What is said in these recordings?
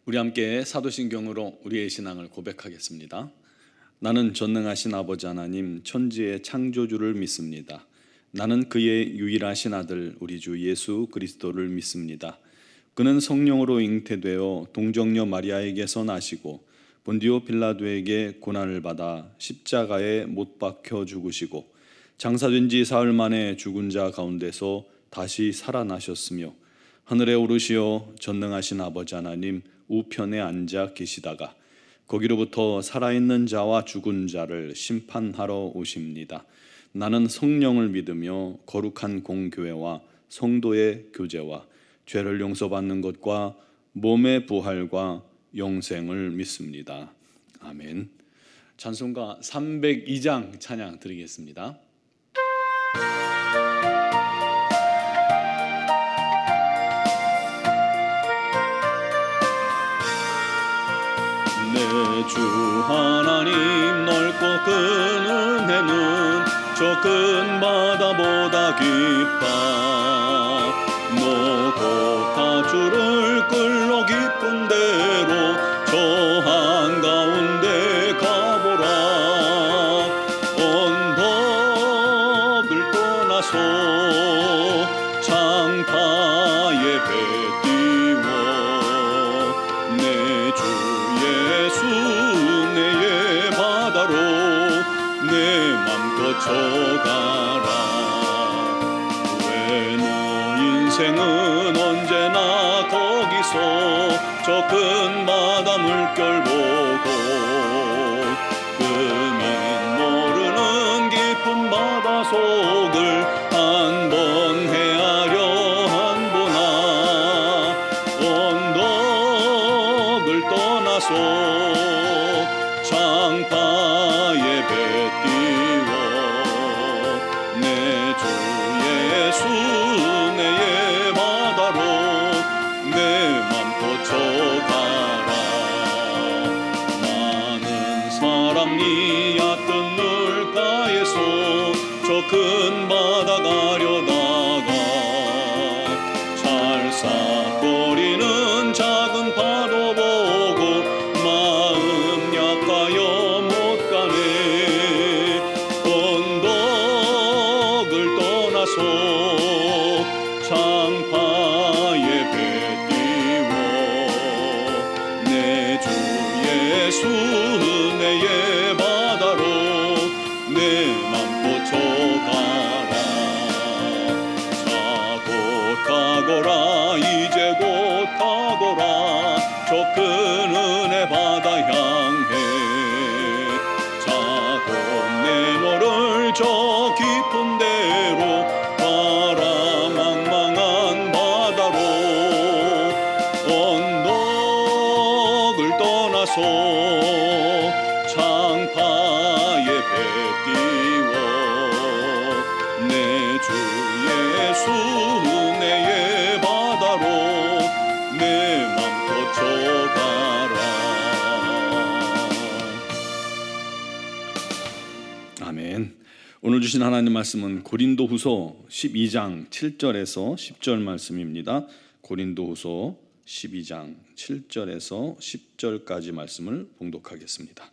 우리 함께 사도신경으로 우리의 신앙을 고백하겠습니다. 나는 전능하신 아버지 하나님 천지의 창조주를 믿습니다. 나는 그의 유일하신 아들 우리 주 예수 그리스도를 믿습니다. 그는 성령으로 잉태되어 동정녀 마리아에게서 나시고 본디오 빌라도에게 고난을 받아 십자가에 못 박혀 죽으시고 장사된 지 사흘 만에 죽은 자 가운데서 다시 살아나셨으며 하늘에 오르시어 전능하신 아버지 하나님 우편에 앉아 계시다가 거기로부터 살아있는 자와 죽은 자를 심판하러 오십니다. 나는 성령을 믿으며 거룩한 공교회와 성도의 교제와 죄를 용서받는 것과 몸의 부활과 영생을 믿습니다. 아멘. 찬송가 302장 찬양 드리겠습니다. 내 주 하나님 넓고 큰 은혜는 저 큰 바다보다 깊다. 노고파 주를 끌러 깊은 데로 저 한가운데 가보라. 언덕을 떠나서 장파에 배 띄워 내 주 예수 내의 바다로 내 맘껏 쳐가라. 왜 너 인생은 언제나 거기서 저 큰 바다 물결 보고 끝이 모르는 깊은 바다 속을 한번 헤아려 한보나. 언덕을 떠나서 장파에 배 띄워 내 주 예수 내의 바다로 내 맘껏 쳐가라. 많은 사람이 얕은 물가에서 저 큰 바다 가려다가 찰싹거리는 작은 파도 보고 마음 약하여 못 가네. 언덕을 떠나서 장파에 배 띄워 내 주 예수 내의 바다로 내 맘껏 쳐가라. 자 곧 가거라 이제 곧 가거라 저 큰 은혜 바다 향해. 자 곧 내 너를 저 깊은 데로 가라. 망망한 바다로 언덕을 떠나서 장파에 배 띄워 내 주 예수 내의 바다로 내 맘껏 쳐가라. 아멘. 오늘 주신 하나님 말씀은 고린도후서 12장 7절에서 10절 말씀입니다. 고린도후서 12장 7절에서 10절까지 말씀을 봉독하겠습니다.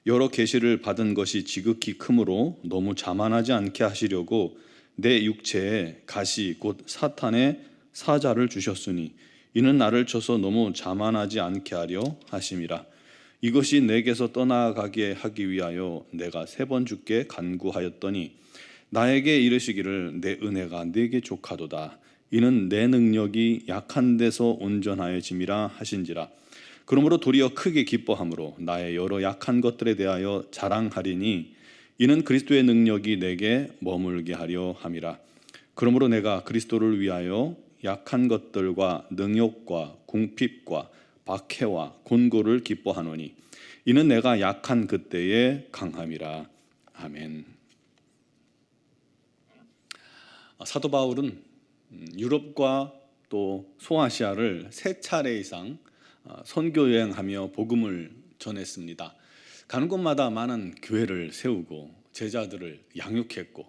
여러 계시를 받은 것이 지극히 크므로 너무 자만하지 않게 하시려고 내 육체에 가시 곧 사탄의 사자를 주셨으니 이는 나를 쳐서 너무 자만하지 않게 하려 하심이라. 이것이 내게서 떠나가게 하기 위하여 내가 3번 주께 간구하였더니 나에게 이르시기를 내 은혜가 네게 족하도다. 이는 내 능력이 약한 데서 온전하여짐이라 하신지라. 그러므로 도리어 크게 기뻐함으로 나의 여러 약한 것들에 대하여 자랑하리니 이는 그리스도의 능력이 내게 머물게 하려 함이라. 그러므로 내가 그리스도를 위하여 약한 것들과 능욕과 궁핍과 박해와 곤고를 기뻐하노니 이는 내가 약한 그때의 강함이라. 아멘. 사도 바울은 유럽과 또 소아시아를 3차례 이상 선교 여행하며 복음을 전했습니다. 가는 곳마다 많은 교회를 세우고 제자들을 양육했고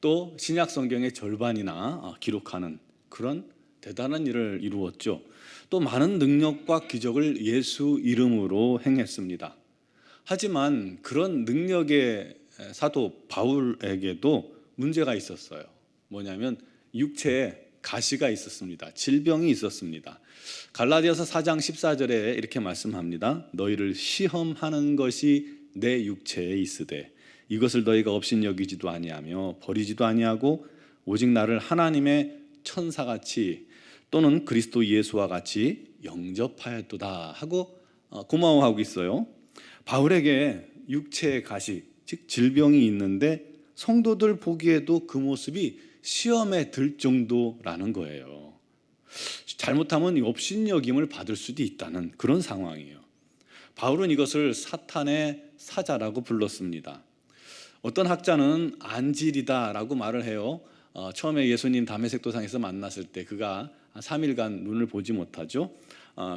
또 신약 성경의 절반이나 기록하는 그런 대단한 일을 이루었죠. 또 많은 능력과 기적을 예수 이름으로 행했습니다. 하지만 그런 능력의 사도 바울에게도 문제가 있었어요. 뭐냐면 육체에 가시가 있었습니다. 질병이 있었습니다. 갈라디아서 4장 14절에 이렇게 말씀합니다. 너희를 시험하는 것이 내 육체에 있으되 이것을 너희가 업신여기지도 아니하며 버리지도 아니하고 오직 나를 하나님의 천사같이 또는 그리스도 예수와 같이 영접하였도다 하고 고마워하고 있어요. 바울에게 육체의 가시, 즉 질병이 있는데 성도들 보기에도 그 모습이 시험에 들 정도라는 거예요. 잘못하면 업신여김을 받을 수도 있다는 그런 상황이에요. 바울은 이것을 사탄의 사자라고 불렀습니다. 어떤 학자는 안질이다라고 말을 해요. 처음에 예수님 다메섹 도상에서 만났을 때 그가 3일간 눈을 보지 못하죠.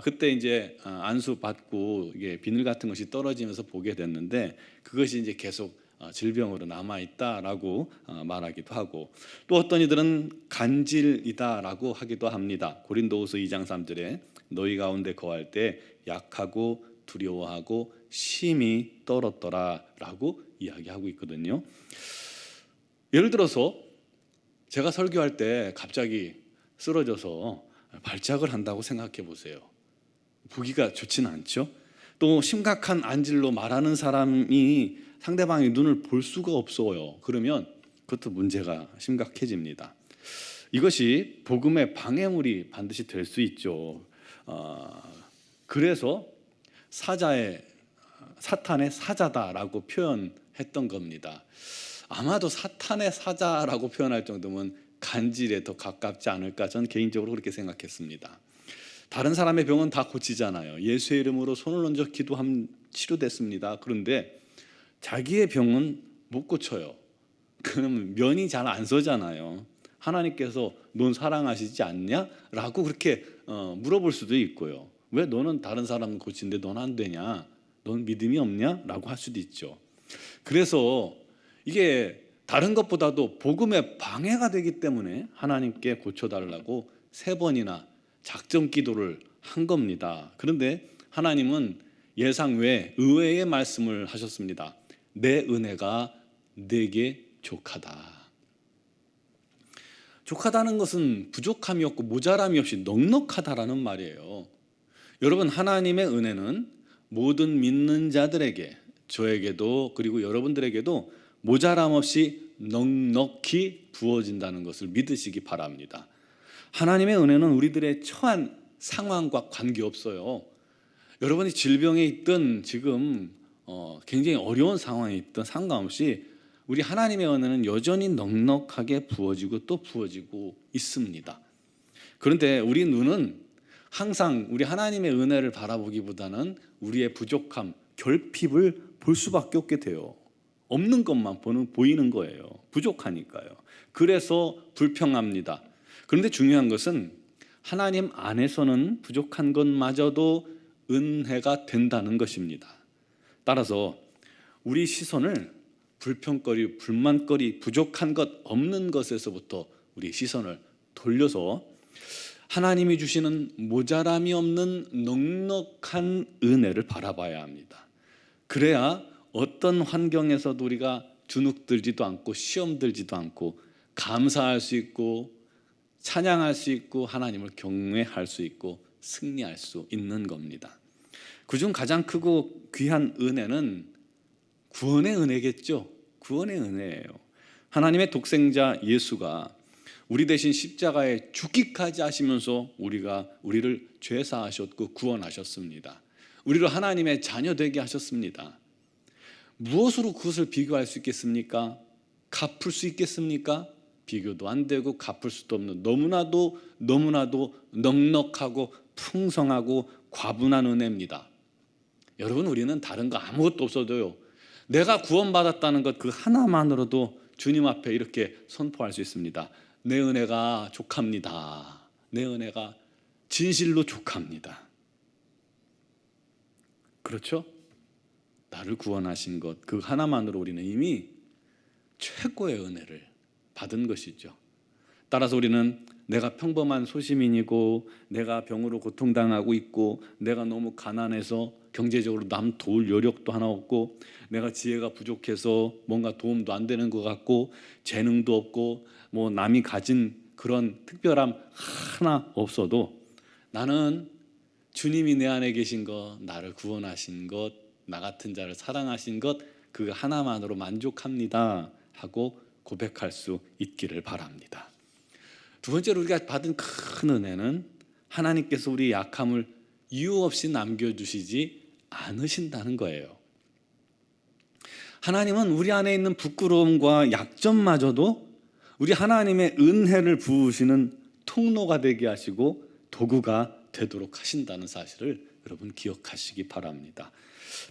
그때 이제 안수 받고 이게 비늘 같은 것이 떨어지면서 보게 됐는데 그것이 이제 계속 질병으로 남아 있다라고 말하기도 하고, 또 어떤 이들은 간질이다라고 하기도 합니다. 고린도후서 2장 3절에 너희 가운데 거할 때 약하고 두려워하고 심히 떨었더라라고 이야기하고 있거든요. 예를 들어서 제가 설교할 때 갑자기 쓰러져서 발작을 한다고 생각해 보세요. 보기가 좋지는 않죠. 또 심각한 안질로 말하는 사람이 상대방의 눈을 볼 수가 없어요. 그러면 그것도 문제가 심각해집니다. 이것이 복음의 방해물이 반드시 될 수 있죠. 그래서 사탄의 사자다라고 표현했던 겁니다. 아마도 사탄의 사자라고 표현할 정도면 간질에 더 가깝지 않을까, 저는 개인적으로 그렇게 생각했습니다. 다른 사람의 병은 다 고치잖아요. 예수의 이름으로 손을 얹어 기도하면 치료됐습니다. 그런데 자기의 병은 못 고쳐요. 그러면 면이 잘 안 서잖아요. 하나님께서 넌 사랑하시지 않냐? 라고 그렇게 물어볼 수도 있고요. 왜 너는 다른 사람 고치는데 넌 안 되냐? 넌 믿음이 없냐? 라고 할 수도 있죠. 그래서 이게 다른 것보다도 복음의 방해가 되기 때문에 하나님께 고쳐달라고 3번이나 작정 기도를 한 겁니다. 그런데 하나님은 예상 외 의외의 말씀을 하셨습니다. 내 은혜가 내게 족하다. 족하다는 것은 부족함이 없고 모자람이 없이 넉넉하다라는 말이에요. 여러분, 하나님의 은혜는 모든 믿는 자들에게, 저에게도 그리고 여러분들에게도 모자람 없이 넉넉히 부어진다는 것을 믿으시기 바랍니다. 하나님의 은혜는 우리들의 처한 상황과 관계없어요. 여러분이 질병에 있든 지금 굉장히 어려운 상황에 있든 상관없이 우리 하나님의 은혜는 여전히 넉넉하게 부어지고 또 부어지고 있습니다. 그런데 우리 눈은 항상 우리 하나님의 은혜를 바라보기보다는 우리의 부족함, 결핍을 볼 수밖에 없게 돼요. 없는 것만 보이는 거예요. 부족하니까요. 그래서 불평합니다. 그런데 중요한 것은 하나님 안에서는 부족한 것마저도 은혜가 된다는 것입니다. 따라서 우리 시선을 불평거리, 불만거리, 부족한 것, 없는 것에서부터 우리 시선을 돌려서 하나님이 주시는 모자람이 없는 넉넉한 은혜를 바라봐야 합니다. 그래야 어떤 환경에서도 우리가 주눅들지도 않고 시험 들지도 않고 감사할 수 있고 찬양할 수 있고 하나님을 경외할 수 있고 승리할 수 있는 겁니다. 그중 가장 크고 귀한 은혜는 구원의 은혜겠죠. 구원의 은혜예요. 하나님의 독생자 예수가 우리 대신 십자가에 죽기까지 하시면서 우리를 죄사하셨고 구원하셨습니다. 우리를 하나님의 자녀 되게 하셨습니다. 무엇으로 그것을 비교할 수 있겠습니까? 갚을 수 있겠습니까? 비교도 안 되고 갚을 수도 없는 너무나도 넉넉하고 풍성하고 과분한 은혜입니다. 여러분, 우리는 다른 거 아무것도 없어도요, 내가 구원받았다는 것 그 하나만으로도 주님 앞에 이렇게 선포할 수 있습니다. 내 은혜가 족합니다. 내 은혜가 진실로 족합니다. 그렇죠? 나를 구원하신 것 그 하나만으로 우리는 이미 최고의 은혜를 받은 것이죠. 따라서 우리는 내가 평범한 소시민이고 내가 병으로 고통당하고 있고 내가 너무 가난해서 경제적으로 남 도울 여력도 하나 없고 내가 지혜가 부족해서 뭔가 도움도 안 되는 것 같고 재능도 없고 뭐 남이 가진 그런 특별함 하나 없어도 나는 주님이 내 안에 계신 것, 나를 구원하신 것, 나 같은 자를 사랑하신 것, 그 하나만으로 만족합니다 하고 고백할 수 있기를 바랍니다. 두 번째로 우리가 받은 큰 은혜는 하나님께서 우리의 약함을 이유 없이 남겨주시지 않으신다는 거예요. 하나님은 우리 안에 있는 부끄러움과 약점마저도 우리 하나님의 은혜를 부으시는 통로가 되게 하시고 도구가 되도록 하신다는 사실을 여러분 기억하시기 바랍니다.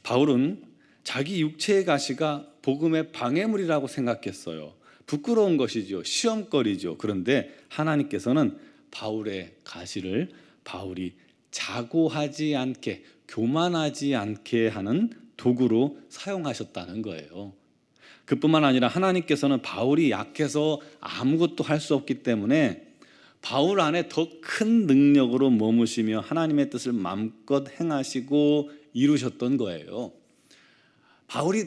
바울은 자기 육체의 가시가 복음의 방해물이라고 생각했어요. 부끄러운 것이죠. 시험거리죠. 그런데 하나님께서는 바울의 가시를 바울이 자고하지 않게, 교만하지 않게 하는 도구로 사용하셨다는 거예요. 그뿐만 아니라 하나님께서는 바울이 약해서 아무것도 할 수 없기 때문에 바울 안에 더 큰 능력으로 머무시며 하나님의 뜻을 마음껏 행하시고 이루셨던 거예요. 바울이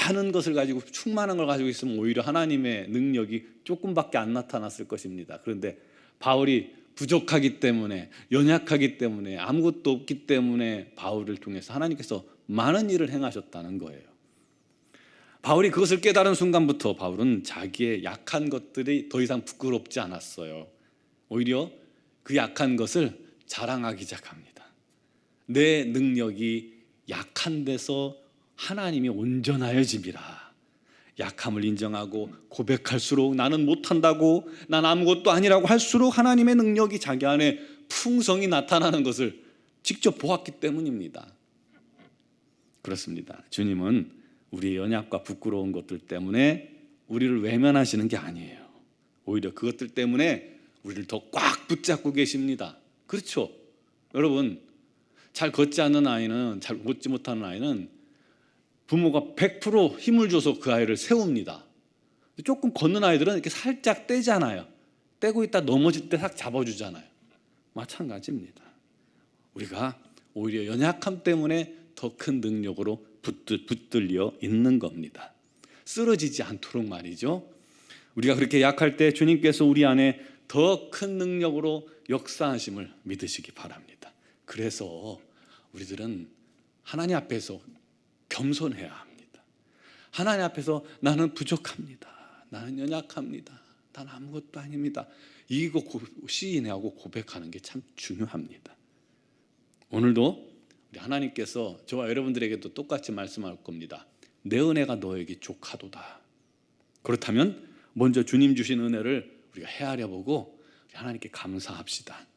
많은 것을 가지고 충만한 걸 가지고 있으면 오히려 하나님의 능력이 조금밖에 안 나타났을 것입니다. 그런데 바울이 부족하기 때문에, 연약하기 때문에, 아무것도 없기 때문에 바울을 통해서 하나님께서 많은 일을 행하셨다는 거예요. 바울이 그것을 깨달은 순간부터 바울은 자기의 약한 것들이 더 이상 부끄럽지 않았어요. 오히려 그 약한 것을 자랑하기 시작합니다. 내 능력이 약한 데서 하나님이 온전하여짐이라. 약함을 인정하고 고백할수록 나는 못한다고, 난 아무것도 아니라고 할수록 하나님의 능력이 자기 안에 풍성히 나타나는 것을 직접 보았기 때문입니다. 그렇습니다. 주님은 우리의 연약과 부끄러운 것들 때문에 우리를 외면하시는 게 아니에요. 오히려 그것들 때문에 우리를 더 꽉 붙잡고 계십니다. 그렇죠? 여러분, 잘 걷지 않는 아이는, 잘 걷지 못하는 아이는 부모가 100% 힘을 줘서 그 아이를 세웁니다. 조금 걷는 아이들은 이렇게 살짝 떼잖아요. 떼고 있다 넘어질 때 싹 잡아주잖아요. 마찬가지입니다. 우리가 오히려 연약함 때문에 더 큰 능력으로 붙들려 있는 겁니다. 쓰러지지 않도록 말이죠. 우리가 그렇게 약할 때 주님께서 우리 안에 더 큰 능력으로 역사하심을 믿으시기 바랍니다. 그래서 우리들은 하나님 앞에서 겸손해야 합니다. 하나님 앞에서 나는 부족합니다. 나는 연약합니다. 난 아무것도 아닙니다. 이거 시인하고 고백하는 게 참 중요합니다. 오늘도 우리 하나님께서 저와 여러분들에게도 똑같이 말씀할 겁니다. 내 은혜가 너에게 족하도다. 그렇다면 먼저 주님 주신 은혜를 우리가 헤아려 보고 하나님께 감사합시다.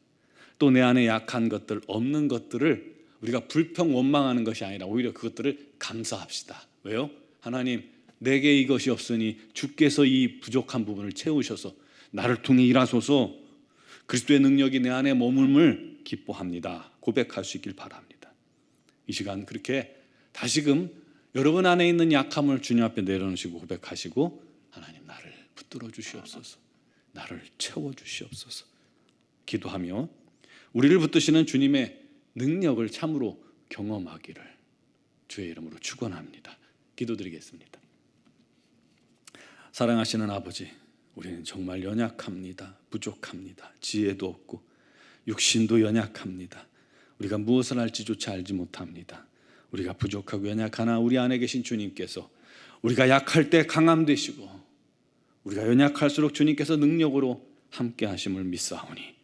또 내 안에 약한 것들, 없는 것들을 우리가 불평 원망하는 것이 아니라 오히려 그것들을 감사합시다. 왜요? 하나님, 내게 이것이 없으니 주께서 이 부족한 부분을 채우셔서 나를 통해 일하소서. 그리스도의 능력이 내 안에 머물음을 기뻐합니다. 고백할 수 있길 바랍니다. 이 시간 그렇게 다시금 여러분 안에 있는 약함을 주님 앞에 내려놓으시고 고백하시고, 하나님 나를 붙들어 주시옵소서, 나를 채워 주시옵소서 기도하며 우리를 붙드시는 주님의 능력을 참으로 경험하기를 주의 이름으로 축원합니다. 기도드리겠습니다. 사랑하시는 아버지, 우리는 정말 연약합니다. 부족합니다. 지혜도 없고 육신도 연약합니다. 우리가 무엇을 할지조차 알지 못합니다. 우리가 부족하고 연약하나 우리 안에 계신 주님께서 우리가 약할 때 강함 되시고 우리가 연약할수록 주님께서 능력으로 함께 하심을 믿사오니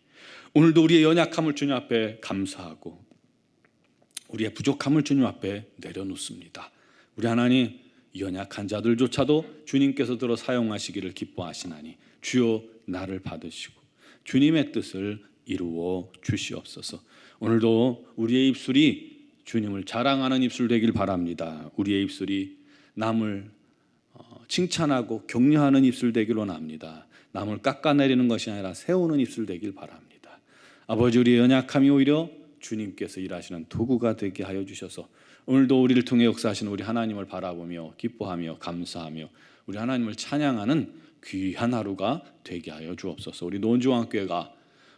오늘도 우리의 연약함을 주님 앞에 감사하고 우리의 부족함을 주님 앞에 내려놓습니다. 우리 하나님, 연약한 자들조차도 주님께서 들어 사용하시기를 기뻐하시나니 주여 나를 받으시고 주님의 뜻을 이루어 주시옵소서. 오늘도 우리의 입술이 주님을 자랑하는 입술 되길 바랍니다. 우리의 입술이 남을 칭찬하고 격려하는 입술 되길 원합니다. 남을 깎아내리는 것이 아니라 세우는 입술 되길 바랍니다. 아버지, 우리의 연약함이 오히려 주님께서 일하시는 도구가 되게 하여 주셔서 오늘도 우리를 통해 역사하시는 우리 하나님을 바라보며 기뻐하며 감사하며 우리 하나님을 찬양하는 귀한 하루가 되게 하여 주옵소서. 우리 노원중앙교회가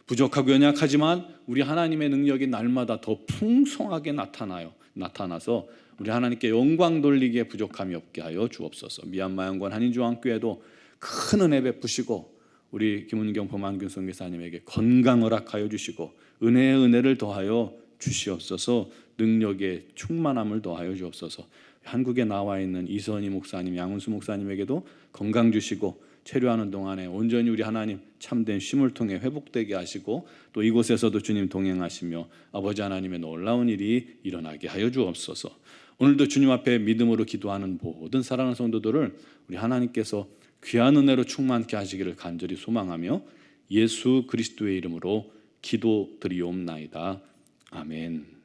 부족하고 연약하지만 우리 하나님의 능력이 날마다 더 풍성하게 나타나서 우리 하나님께 영광 돌리기에 부족함이 없게 하여 주옵소서. 미얀마 영권 한인중앙교회도 큰 은혜 베푸시고 우리 김은경 범한균 선교사님에게 건강 허락하여 주시고 은혜의 은혜를 더하여 주시옵소서. 능력의 충만함을 더하여 주옵소서. 한국에 나와 있는 이선희 목사님, 양은수 목사님에게도 건강 주시고 체류하는 동안에 온전히 우리 하나님 참된 쉼을 통해 회복되게 하시고 또 이곳에서도 주님 동행하시며 아버지 하나님의 놀라운 일이 일어나게 하여 주옵소서. 오늘도 주님 앞에 믿음으로 기도하는 모든 사랑하는 성도들을 우리 하나님께서 귀한 은혜로 충만케 하시기를 간절히 소망하며 예수 그리스도의 이름으로 기도드리옵나이다. 아멘.